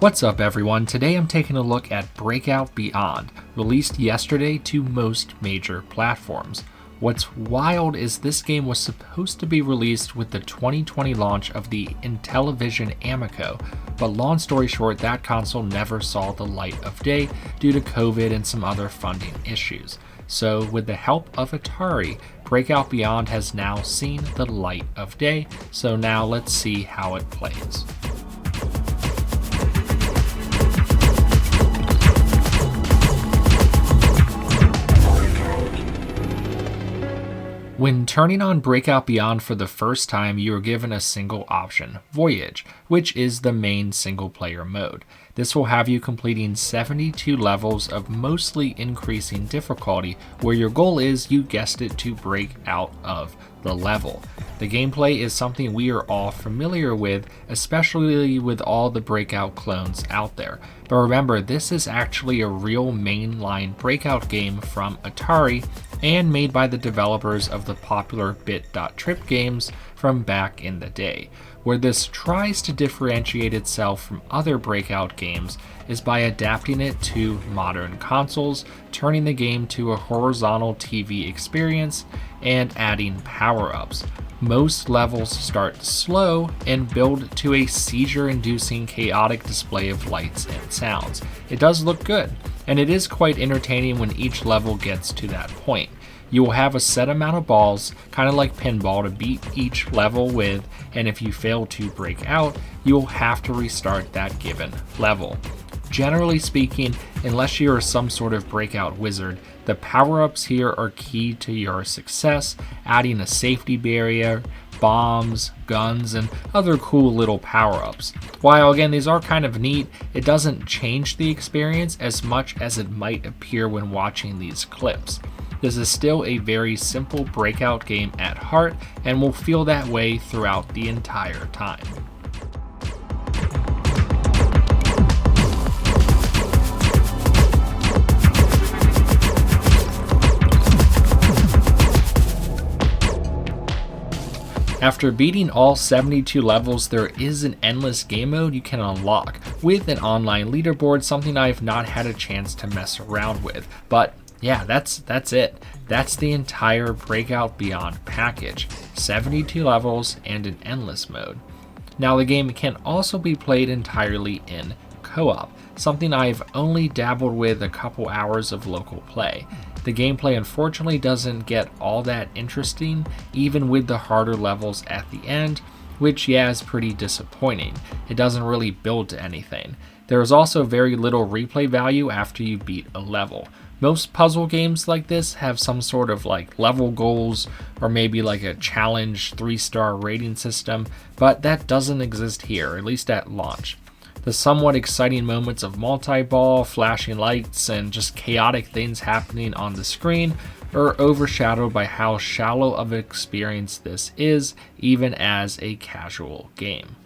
What's up everyone, today I'm taking a look at Breakout Beyond, released yesterday to most major platforms. What's wild is this game was supposed to be released with the 2020 launch of the Intellivision Amico, but long story short, that console never saw the light of day due to COVID and some other funding issues. So with the help of Atari, Breakout Beyond has now seen the light of day, so now let's see how it plays. When turning on Breakout Beyond for the first time, you are given a single option, Voyage, which is the main single-player mode. This will have you completing 72 levels of mostly increasing difficulty, where your goal is, you guessed it, to break out of the level. The gameplay is something we are all familiar with, especially with all the Breakout clones out there. But remember, this is actually a real mainline Breakout game from Atari and made by the developers of the popular Bit.Trip games from back in the day. Where this tries to differentiate itself from other Breakout games is by adapting it to modern consoles, turning the game to a horizontal TV experience, and adding power-ups. Most levels start slow and build to a seizure-inducing chaotic display of lights and sounds. It does look good, and it is quite entertaining when each level gets to that point. You will have a set amount of balls, kind of like pinball, to beat each level with, and if you fail to break out, you will have to restart that given level. Generally speaking, unless you are some sort of Breakout wizard, the power-ups here are key to your success, adding a safety barrier, bombs, guns, and other cool little power-ups. While again these are kind of neat, it doesn't change the experience as much as it might appear when watching these clips. This is still a very simple Breakout game at heart and will feel that way throughout the entire time. After beating all 72 levels, there is an endless game mode you can unlock with an online leaderboard, something I've not had a chance to mess around with. But yeah, that's it. That's the entire Breakout Beyond package, 72 levels and an endless mode. Now the game can also be played entirely in co-op, something I've only dabbled with a couple hours of local play. The gameplay unfortunately doesn't get all that interesting, even with the harder levels at the end, which yeah is pretty disappointing. It doesn't really build to anything. There is also very little replay value after you beat a level. Most puzzle games like this have some sort of like level goals or maybe like a challenge 3-star rating system, but that doesn't exist here, at least at launch. The somewhat exciting moments of multi-ball, flashing lights, and just chaotic things happening on the screen are overshadowed by how shallow of an experience this is, even as a casual game.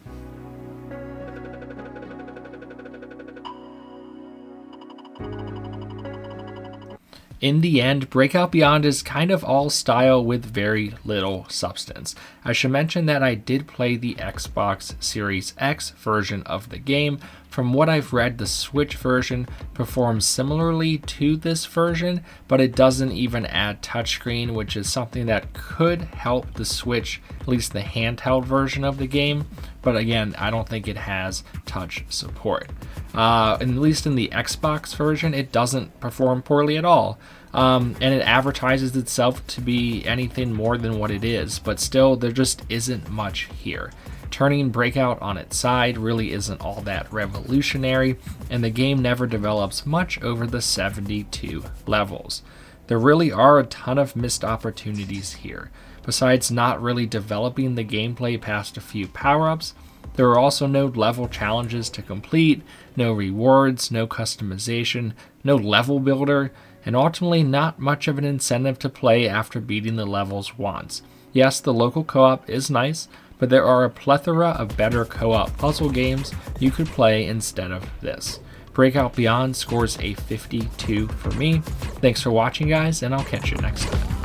In the end, Breakout Beyond is kind of all style with very little substance. I should mention that I did play the Xbox Series X version of the game. From what I've read, the Switch version performs similarly to this version, but it doesn't even add touchscreen, which is something that could help the Switch, at least the handheld version of the game. But again, I don't think it has touch support. At least in the Xbox version, it doesn't perform poorly at all. And it advertises itself to be anything more than what it is, but still there just isn't much here. Turning Breakout on its side really isn't all that revolutionary, and the game never develops much over the 72 levels. There really are a ton of missed opportunities here. Besides not really developing the gameplay past a few power-ups, there are also no level challenges to complete, no rewards, no customization, no level builder, and ultimately not much of an incentive to play after beating the levels once. Yes, the local co-op is nice, but there are a plethora of better co-op puzzle games you could play instead of this. Breakout Beyond scores a 52 for me. Thanks for watching guys, and I'll catch you next time.